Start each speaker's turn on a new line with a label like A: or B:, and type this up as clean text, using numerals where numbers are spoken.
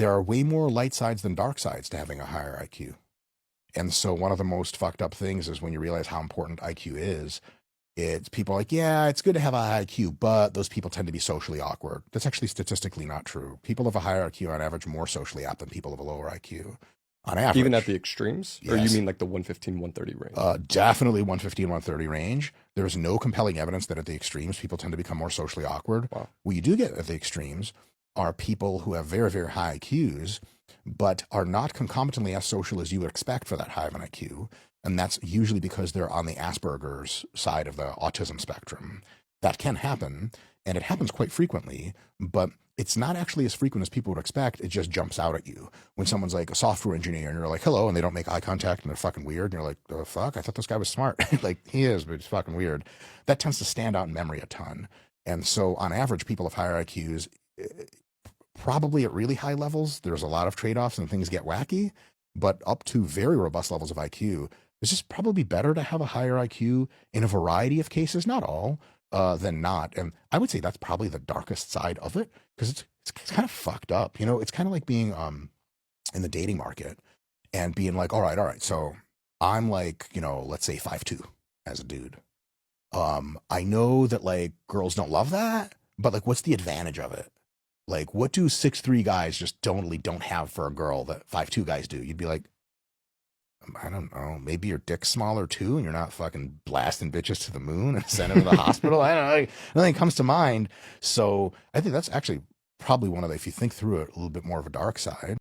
A: there are way more light sides than dark sides to having a higher IQ. And so one of the most fucked up things is when you realize how important IQ is, it's people are like, yeah, it's good to have a high IQ, but those people tend to be socially awkward. That's actually statistically not true. People of a higher IQ on average more socially apt than people of a lower IQ on
B: Even at
A: average.
B: the extremes? Or you
A: Yes.
B: mean like the 115, 130 range?
A: Definitely 115, 130 range. There's no compelling evidence that at the extremes, people tend to become more socially awkward.
B: Wow.
A: What you do get at the extremes are people who have very, very high IQs, but are not concomitantly as social as you would expect for that high of an IQ. And that's usually because they're on the Asperger's side of the autism spectrum. That can happen, and it happens quite frequently, but it's not actually as frequent as people would expect. It just jumps out at you when someone's like a software engineer and you're like, hello, and they don't make eye contact and they're fucking weird. And you're like, oh, fuck, I thought this guy was smart. Like, he is, but he's fucking weird. That tends to stand out in memory a ton. And so, on average, people of higher IQs, probably at really high levels, there's a lot of trade offs and things get wacky, but up to very robust levels of IQ, it's just probably better to have a higher IQ in a variety of cases, not all, than not. And I would say that's probably the darkest side of it because it's kind of fucked up. You know, it's kind of like being in the dating market and being like, all right, so I'm like, you know, let's say 5'2" as a dude. I know that like girls don't love that, but like, what's the advantage of it? Like, what do 6'3" guys just totally don't have for a girl that 5'2" guys do? You'd be like, I don't know, maybe your dick's smaller too, and you're not fucking blasting bitches to the moon and sending them to the hospital. I don't know. Nothing comes to mind. So I think that's actually probably one of the, if you think through it, a little bit more of a dark side.